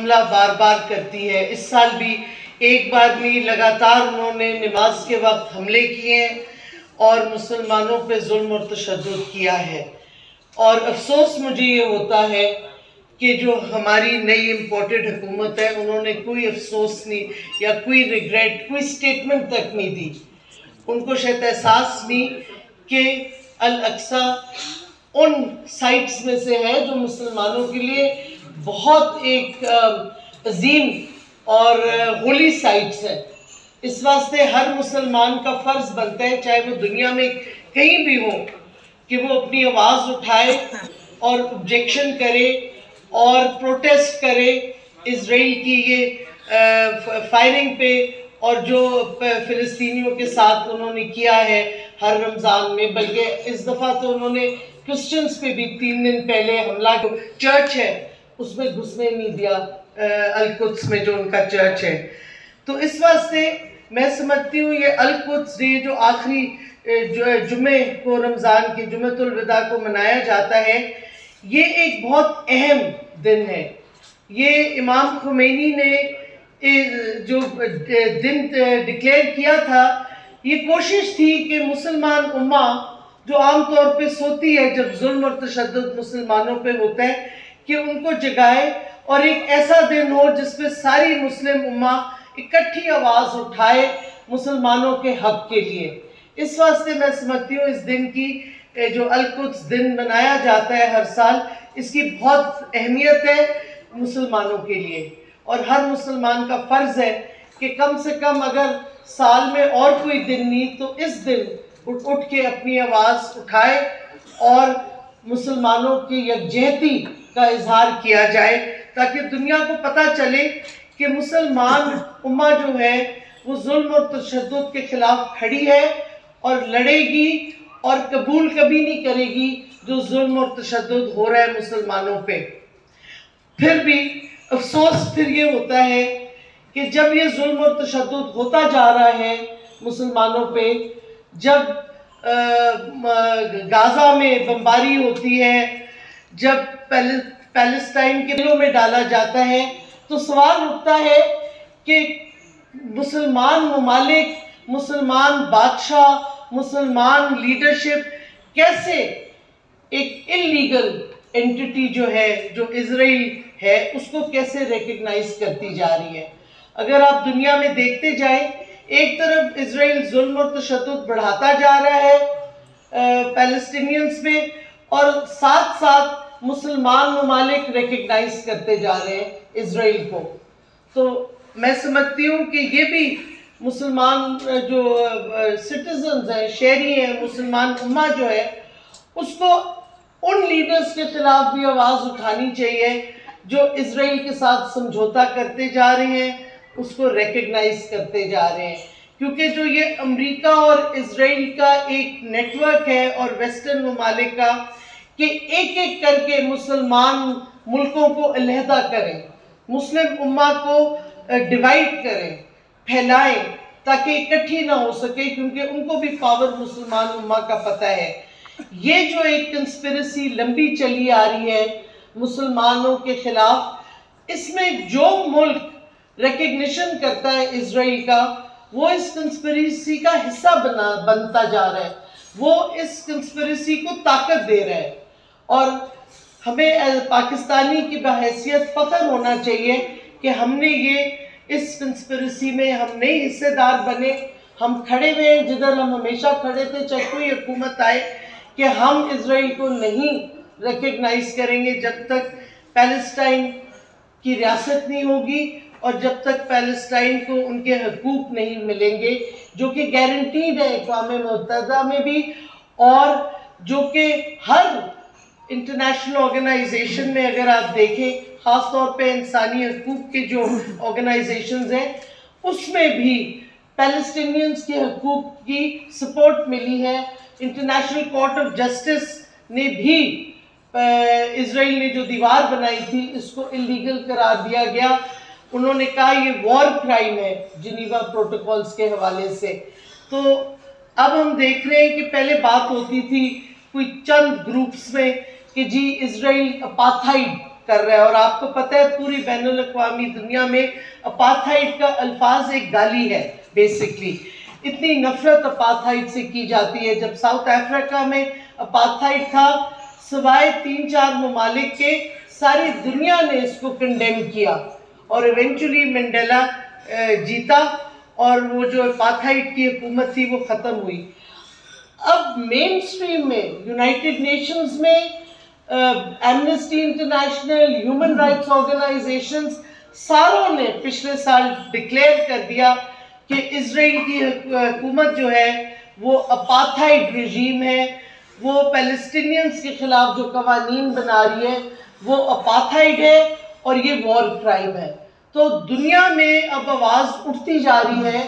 हमला बार बार करती है। इस साल भी एक बार नहीं, लगातार उन्होंने नमाज के वक्त हमले किए और मुसलमानों पे जुल्म और तशद्दुद किया है। और अफसोस मुझे ये होता है कि जो हमारी नई इम्पोर्टेड हुकूमत है, उन्होंने कोई अफसोस नहीं या कोई रिग्रेट, कोई स्टेटमेंट तक नहीं दी। उनको शायद एहसास नहीं कि अल अक्सा उन साइट्स में से है जो मुसलमानों के लिए बहुत एक अजीम और होली साइट्स है। इस वास्ते हर मुसलमान का फ़र्ज़ बनता है, चाहे वो दुनिया में कहीं भी हो, कि वो अपनी आवाज़ उठाए और ऑब्जेक्शन करे और प्रोटेस्ट करे इजराइल की ये फायरिंग पे, और जो फ़िलिस्तीनियों के साथ उन्होंने किया है हर रमज़ान में। बल्कि इस दफ़ा तो उन्होंने क्रिश्चियंस पे भी 3 दिन पहले हमला, चर्च है उसमें घुसने नहीं दिया, अल-कुद्स में जो उनका चर्च है। तो इस वास्ते मैं समझती हूँ ये अल-कुद्स डे जो आखिरी जुमे को, रमज़ान के जुमेतुल विदा को मनाया जाता है, ये एक बहुत अहम दिन है। ये इमाम खुमैनी ने जो दिन डिक्लेयर किया था, ये कोशिश थी कि मुसलमान उम्मा जो आम तौर पे सोती है जब जुल्म और तशद्दुद मुसलमानों पे होता है, कि उनको जगाए और एक ऐसा दिन हो जिसमें सारी मुस्लिम उम्मा इकट्ठी आवाज़ उठाए मुसलमानों के हक के लिए। इस वास्ते मैं समझती हूँ इस दिन की, जो अल-कुद्स दिन मनाया जाता है हर साल, इसकी बहुत अहमियत है मुसलमानों के लिए। और हर मुसलमान का फ़र्ज़ है कि कम से कम अगर साल में और कोई दिन नहीं तो इस दिन उठ के अपनी आवाज़ उठाए और मुसलमानों की यकजहती का इजहार किया जाए, ताकि दुनिया को पता चले कि मुसलमान उम्मा जो है वो जुल्म और तशद्दुद के ख़िलाफ़ खड़ी है और लड़ेगी और कबूल कभी नहीं करेगी जो जुल्म और तशद्दुद हो रहा है मुसलमानों पे। फिर भी अफसोस फिर ये होता है कि जब ये जुल्म और तशद्दुद होता जा रहा है मुसलमानों पे, जब गाज़ा में बमबारी होती है, जब पैलेस्टाइन के दिलों में डाला जाता है, तो सवाल उठता है कि मुसलमान ममालिक, मुसलमान बादशाह, मुसलमान लीडरशिप कैसे एक इल्लीगल एंटिटी जो है, जो इजराइल है, उसको कैसे रिकग्नाइज करती जा रही है। अगर आप दुनिया में देखते जाएं, एक तरफ इजराइल जुल्म और तशद्दुद बढ़ाता जा रहा है पैलेस्टीनियंस में, और साथ साथ मुसलमान ममालिक रिकग्नाइज करते जा रहे हैं इजराइल को। तो मैं समझती हूँ कि ये भी मुसलमान जो सिटीजन्स हैं, शहरी हैं, मुसलमान उम्मा जो है, उसको उन लीडर्स के खिलाफ भी आवाज़ उठानी चाहिए जो इजराइल के साथ समझौता करते जा रहे हैं, उसको रिकग्नाइज करते जा रहे हैं। क्योंकि जो ये अमेरिका और इजराइल का एक नेटवर्क है और वेस्टर्न ममालिक का, कि एक एक करके मुसलमान मुल्कों को अलहदा करें, मुस्लिम उम्मा को डिवाइड करें, फैलाएं, ताकि इकट्ठी ना हो सके, क्योंकि उनको भी पावर मुसलमान उम्मा का पता है। ये जो एक कंस्पिरेसी लंबी चली आ रही है मुसलमानों के खिलाफ, इसमें जो मुल्क रिकग्निशन करता है इजराइल का, वो इस कंस्पिरेसी का हिस्सा बनता जा रहा है, वो इस कंस्पिरेसी को ताकत दे रहा है। और हमें पाकिस्तानी की बहैसियत फ़ख्र होना चाहिए कि हमने ये इस कंस्पिरेसी में हम नए हिस्सेदार बने। हम खड़े हुए हैं जिधर हम हमेशा खड़े थे, चाहे कोई हुकूमत आए, कि हम इजराइल को नहीं रिकग्नाइज करेंगे जब तक पैलेस्टाइन की रियासत नहीं होगी और जब तक पैलेस्टाइन को उनके हकूक़ नहीं मिलेंगे, जो कि गारंटीड है अक़वाम मुत्तहिदा में भी, और जो कि हर इंटरनेशनल ऑर्गेनाइजेशन में अगर आप देखें, ख़ास तौर पे इंसानी हकूक़ के जो ऑर्गेनाइजेशंस हैं, उसमें भी पैलेस्टीनियंस के हकूक़ की सपोर्ट मिली है। इंटरनेशनल कोर्ट ऑफ जस्टिस ने भी इजराइल ने जो दीवार बनाई थी, इसको इलीगल करार दिया गया। उन्होंने कहा ये वॉर क्राइम है जिनीवा प्रोटोकॉल्स के हवाले से। तो अब हम देख रहे हैं कि पहले बात होती थी कोई चंद ग्रुप्स में कि जी इजराइल अपार्थाइड कर रहा है। और आपको पता है पूरी बैनुल अक़वामी दुनिया में अपार्थाइड का अल्फाज एक गाली है। बेसिकली इतनी नफरत अपार्थाइड से की जाती है। जब साउथ अफ्रीका में अपार्थाइड था, सिवाय 3-4 ममालिक के सारी दुनिया ने इसको कंडेम किया और इवेंचुअली मंडेला जीता और वो जो अपार्थाइड की हुकूमत थी वो ख़त्म हुई। अब मेन स्ट्रीम में यूनाइटेड नेशंस में amnesty international, human rights organisations सारों ने पिछले साल डिक्लेयर कर दिया कि इजराइल की हुकूमत जो है वो अपार्थाइड रिजीम है, वो पैलेस्टीनियंस के खिलाफ जो कवानीन बना रही है वो अपार्थाइड है और ये वॉर क्राइम है। तो दुनिया में अब आवाज़ उठती जा रही है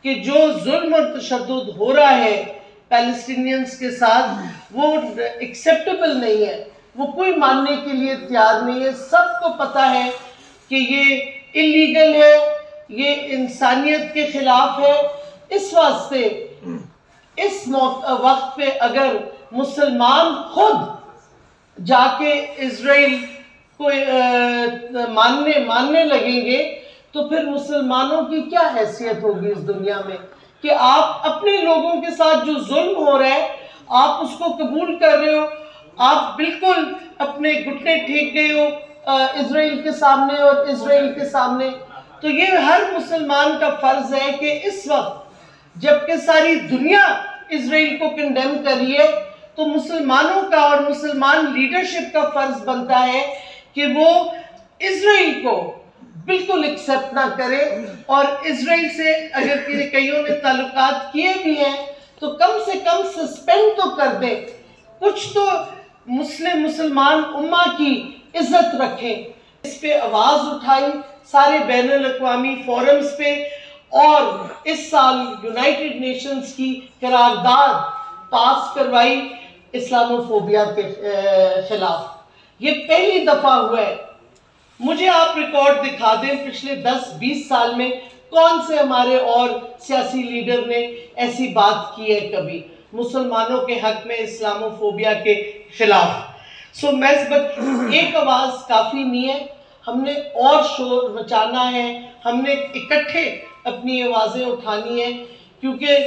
कि जो जुल्म और तशद्दुद हो रहा है पैलेस्टीनियंस के साथ वो एक्सेप्टेबल नहीं है, वो कोई मानने के लिए तैयार नहीं है। सबको पता है कि ये इलीगल है, ये इंसानियत के खिलाफ है। इस वास्ते इस वक्त पे अगर मुसलमान खुद जाके इजराइल को मानने लगेंगे तो फिर मुसलमानों की क्या हैसियत होगी इस दुनिया में कि आप अपने लोगों के साथ जो जुल्म हो रहा है आप उसको कबूल कर रहे हो, आप बिल्कुल अपने घुटने टेक गए हो इजराइल के सामने और इजराइल के सामने। तो ये हर मुसलमान का फर्ज है कि इस वक्त जबकि सारी दुनिया इजराइल को कंडेम कर रही है तो मुसलमानों का और मुसलमान लीडरशिप का फर्ज बनता है कि वो इजराइल को बिल्कुल एक्सेप्ट ना करे और इजराइल से अगर कईयों ने ताल्लुकात किए भी हैं तो कम से कम सस्पेंड तो कर दे, कुछ तो मुसलमान उम्मा की इज्जत रखें। इस पे आवाज़ उठाई सारे बैनुल अक़वामी फोरम्स पे और इस साल यूनाइटेड नेशंस की करारदाद पास करवाई इस्लामोफोबिया के खिलाफ। ये पहली दफ़ा हुआ है। मुझे आप रिकॉर्ड दिखा दें पिछले 10-20 साल में कौन से हमारे और सियासी लीडर ने ऐसी बात की है कभी मुसलमानों के हक में इस्लामोफोबिया के खिलाफ। सो मैं एक आवाज़ काफ़ी नहीं है, हमने और शोर मचाना है, हमने इकट्ठे अपनी आवाज़ें उठानी है क्योंकि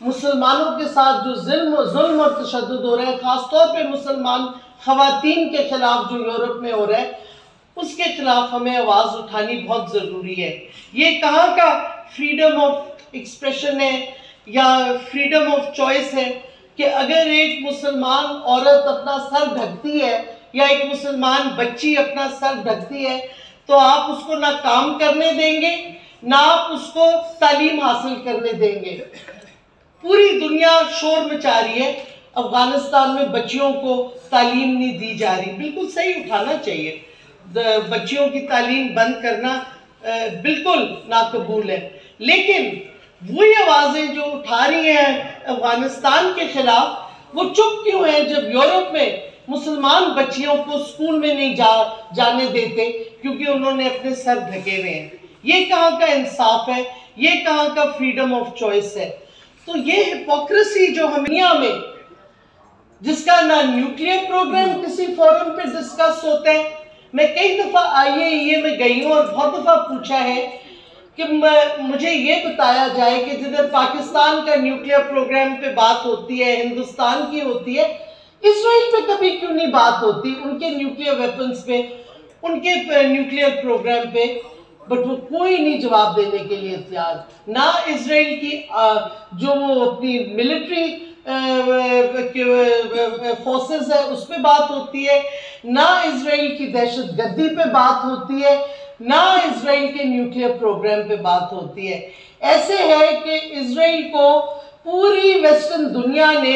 मुसलमानों के साथ जो जुल्म और तशद्दुद हो रहा है, ख़ासतौर पे मुसलमान ख़वातीन के ख़िलाफ़ जो यूरोप में हो रहा है उसके खिलाफ हमें आवाज़ उठानी बहुत ज़रूरी है। ये कहाँ का फ्रीडम ऑफ एक्सप्रेशन है या फ्रीडम ऑफ चॉइस है कि अगर एक मुसलमान औरत अपना सर ढकती है या एक मुसलमान बच्ची अपना सर ढकती है तो आप उसको ना काम करने देंगे ना आप उसको तालीम हासिल करने देंगे। पूरी दुनिया शोर मचा रही है, अफगानिस्तान में बच्चियों को तालीम नहीं दी जा रही। बिल्कुल सही, उठाना चाहिए। बच्चियों की तालीम बंद करना बिल्कुल नाकबूल है, लेकिन वही आवाज़ें जो उठा रही हैं अफगानिस्तान के खिलाफ वो चुप क्यों हैं जब यूरोप में मुसलमान बच्चियों को स्कूल में नहीं जाने देते क्योंकि उन्होंने अपने सर ढके हुए हैं। ये कहाँ का इंसाफ है, ये कहाँ का फ्रीडम ऑफ चॉइस है। तो ये हिपोक्रेसी जो हम दुनिया में जिसका ना न्यूक्लियर प्रोग्राम किसी फोरम पे डिस्कस होता है। मैं कई दफ़ा IAEA में गई हूँ और बहुत दफ़ा पूछा है कि मुझे ये बताया जाए कि जिधर पाकिस्तान का न्यूक्लियर प्रोग्राम पे बात होती है, हिंदुस्तान की होती है, इजराइल पे कभी क्यों नहीं बात होती, उनके न्यूक्लियर वेपन्स पे, उनके न्यूक्लियर प्रोग्राम पे। बट वो कोई नहीं जवाब देने के लिए तैयार। ना इजराइल की जो वो अपनी मिलिट्री फोर्सेस है उस पर बात होती है, ना इजराइल की दहशतगर्दी पे बात होती है, ना इजराइल के न्यूक्लियर प्रोग्राम पे बात होती है। ऐसे है कि इजराइल को पूरी वेस्टर्न दुनिया ने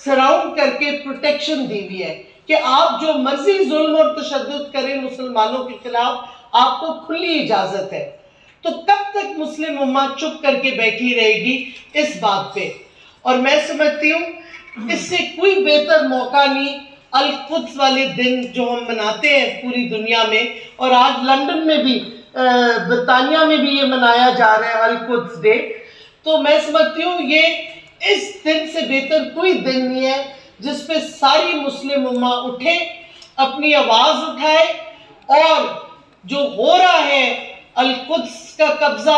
सराउंड करके प्रोटेक्शन दी हुई है कि आप जो मर्जी जुल्म और तशद्दुद करें मुसलमानों के खिलाफ, आपको खुली इजाजत है। तो कब तक मुस्लिम उम्मा चुप करके बैठी रहेगी इस बात पे। और मैं समझती हूँ इससे कोई बेहतर मौका नहीं अल कुद्स वाले दिन जो हम मनाते हैं पूरी दुनिया में, और आज लंदन में भी बरतानिया में भी ये मनाया जा रहा है अल कुद्स डे। तो मैं समझती हूँ ये इस दिन से बेहतर कोई दिन नहीं है जिस पे सारी मुस्लिम उम्मा उठे, अपनी आवाज़ उठाए और जो हो रहा है अल कुद्स का कब्जा,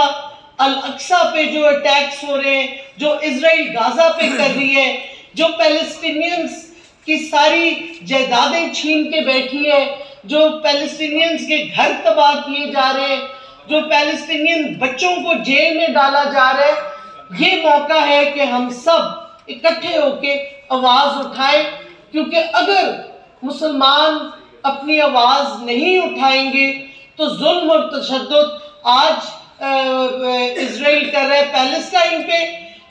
अल अक्सा पे जो अटैक्स हो रहे हैं, जो इजराइल गाजा पे कर रही है, जो पैलेस्टीनियंस की सारी जायदादें छीन के बैठी है, जो पैलेस्टीनियंस के घर तबाह किए जा रहे हैं, जो पैलेस्टीनियन बच्चों को जेल में डाला जा रहा है, ये मौका है कि हम सब इकट्ठे होके आवाज उठाएं। क्योंकि अगर मुसलमान अपनी आवाज नहीं उठाएंगे तो जुल्म और तशद्दुद आज इजराइल कर रहा है पैलेस्टाइन पे,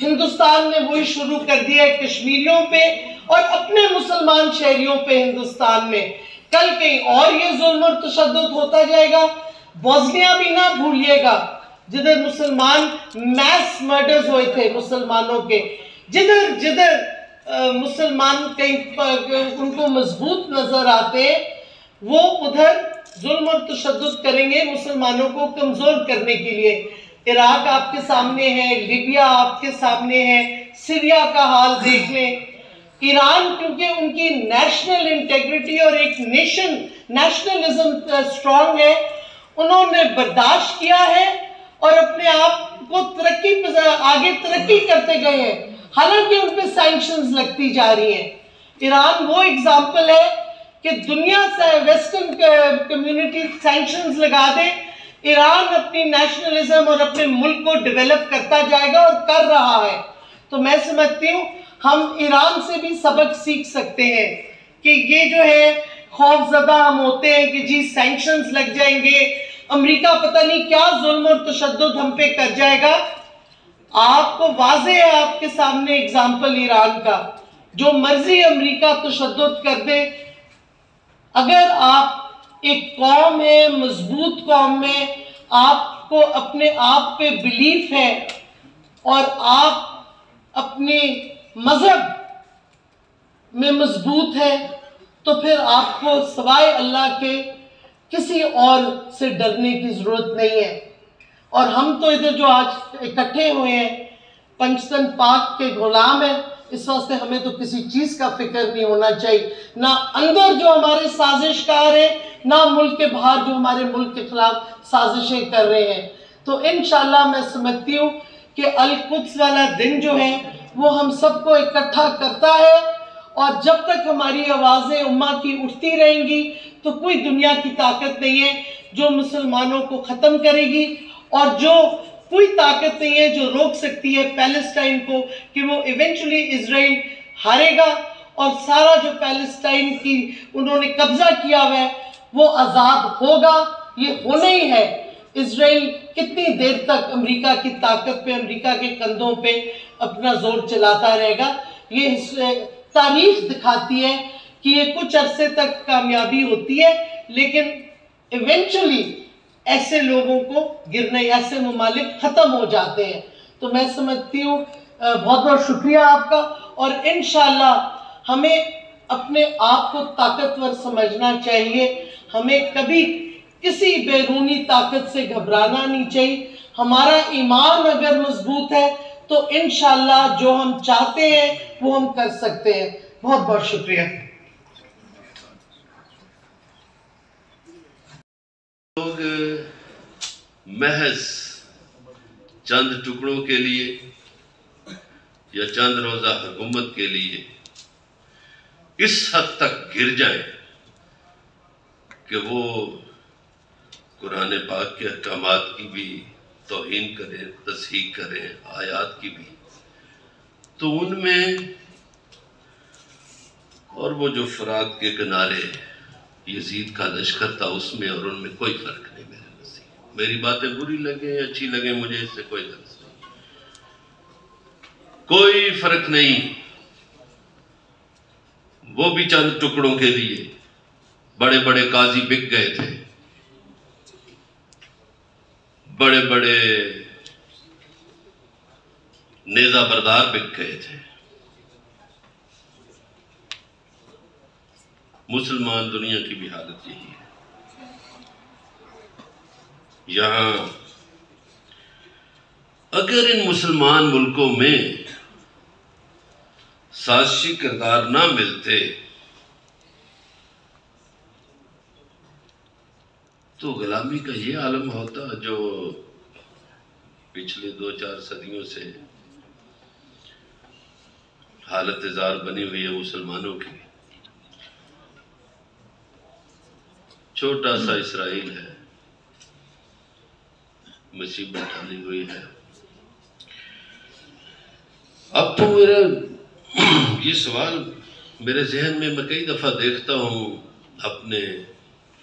हिंदुस्तान ने वही शुरू कर दिया है कश्मीरियों पे और अपने मुसलमान शहरियों पे हिंदुस्तान में। कल कहीं और ये जुल्म और तशद्दुद होता जाएगा। बोस्निया भी ना भूलिएगा, जिधर मुसलमान मैस मर्डर्स हुए थे मुसलमानों के, जिधर जिधर मुसलमान कहीं उनको मजबूत नजर आते हैं, वो उधर जुल्म और तशद्दुद करेंगे मुसलमानों को कमजोर करने के लिए। इराक आपके सामने है, लीबिया आपके सामने है, सीरिया का हाल देख लें। ईरान क्योंकि उनकी नेशनल इंटेग्रिटी और एक नेशनलिज्म स्ट्रांग है, उन्होंने बर्दाश्त किया है और अपने आप को आगे तरक्की करते गए हैं, हालांकि उन पे सैंक्शंस लगती जा रही हैं। ईरान वो एग्जाम्पल है कि दुनिया से वेस्टर्न कम्युनिटी सैंक्शंस लगा दे, ईरान अपनी नेशनलिज्म और अपने मुल्क को डेवलप करता जाएगा और कर रहा है। तो मैं समझती हूँ हम ईरान से भी सबक सीख सकते हैं कि ये जो है खौफजदा हम होते हैं कि जी सैंक्शंस लग जाएंगे, अमेरिका पता नहीं क्या जुल्म और तशद्दुद हम पे कर जाएगा। आपको वाज़े है आपके सामने एग्जाम्पल ईरान का, जो मर्जी अमेरिका तशद्दुद कर दे, अगर आप एक कौम है, मजबूत कौम में आपको अपने आप पे बिलीफ है और आप अपने मजहब में मजबूत है, तो फिर आपको सवाए अल्लाह के किसी और से डरने की जरूरत नहीं है। और हम तो इधर जो आज इकट्ठे हुए हैं पंचतन पाक के गुलाम हैं, इस वास्ते हमें तो किसी चीज का फिक्र नहीं होना चाहिए, ना अंदर जो हमारे साजिशकार हैं, ना मुल्क के बाहर जो हमारे मुल्क के खिलाफ साजिशें कर रहे हैं। तो इंशाल्लाह मैं समझती हूँ कि अल कुद्स वाला दिन जो है वो हम सबको इकट्ठा करता है, और जब तक हमारी आवाज़ें उम्मा की उठती रहेंगी तो कोई दुनिया की ताकत नहीं है जो मुसलमानों को ख़त्म करेगी, और जो कोई ताकत नहीं है जो रोक सकती है पैलेस्टाइन को कि वो इवेंचुअली इजराइल हारेगा और सारा जो पैलेस्टाइन की उन्होंने कब्जा किया हुआ है वो आज़ाद होगा। ये होना ही है। इजराइल कितनी देर तक अमेरिका की ताकत पे, अमेरिका के कंधों पे अपना जोर चलाता रहेगा? ये तारीख दिखाती है कि ये कुछ अरसे तक कामयाबी होती है, लेकिन इवेंचुअली ऐसे लोगों को गिरने, ऐसे ममालिक ख़त्म हो जाते हैं। तो मैं समझती हूँ बहुत बहुत शुक्रिया आपका, और इंशाल्लाह हमें अपने आप को ताकतवर समझना चाहिए। हमें कभी किसी बैरूनी ताकत से घबराना नहीं चाहिए। हमारा ईमान अगर मजबूत है तो इंशाल्लाह जो हम चाहते हैं वो हम कर सकते हैं। बहुत बहुत शुक्रिया। लोग महज चंद टुकड़ों के लिए या चंद रोजा हुकूमत के लिए इस हद तक गिर जाए कि वो कुरान पाक के अहकामात की भी तौहीन करें, तस्हीह करें, आयात की भी, तो उनमें और वो जो फरात के किनारे यजीद का लश्कर था उसमें और उनमें कोई फर्क नहीं। मेरे नसीब मेरी बातें बुरी लगे अच्छी लगे, मुझे इससे कोई गर्ज नहीं, कोई फर्क नहीं। वो भी चंद टुकड़ों के लिए बड़े बड़े काजी बिक गए थे, बड़े बड़े नेजा बरदार बिक गए थे। मुसलमान दुनिया की भी हालत यही है। यहां अगर इन मुसलमान मुल्कों में साजिशी किरदार ना मिलते तो गुलामी का ये आलम होता जो पिछले 2-4 सदियों से हालत जार बनी हुई है मुसलमानों की। छोटा सा इसराइल है, मुसीबत डाली हुई है। अब तो मेरा ये सवाल मेरे जहन में, मैं कई दफ़ा देखता हूँ अपने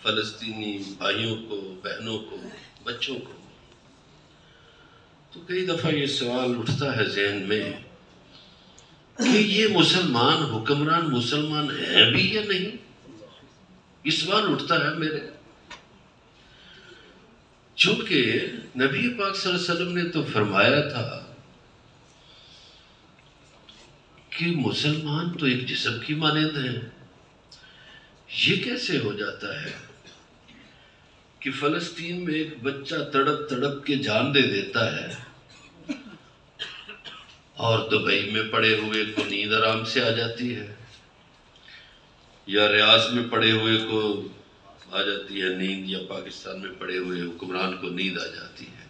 फ़लस्तीनी भाइयों को, बहनों को, बच्चों को, तो कई दफ़ा ये सवाल उठता है जहन में कि ये मुसलमान हुक्मरान मुसलमान है भी या नहीं। ये सवाल उठता है मेरे, चूंकि नबी पाक सल्लल्लाहु अलैहि वसल्लम ने तो फरमाया था कि मुसलमान तो एक जिस्म की मानंद है। ये कैसे हो जाता है कि फ़लस्तीन में एक बच्चा तड़प तड़प के जान दे देता है और दुबई में पड़े हुए को नींद आराम से आ जाती है, या रियाज में पड़े हुए को आ जाती है नींद, या पाकिस्तान में पड़े हुए हुक्मरान को नींद आ जाती है।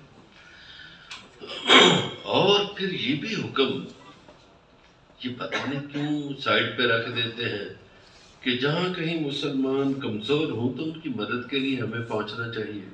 और फिर ये भी हुक्म, ये पता नहीं क्यों साइड पे रख देते हैं कि जहाँ कहीं मुसलमान कमज़ोर हों तो उनकी मदद के लिए हमें पहुँचना चाहिए।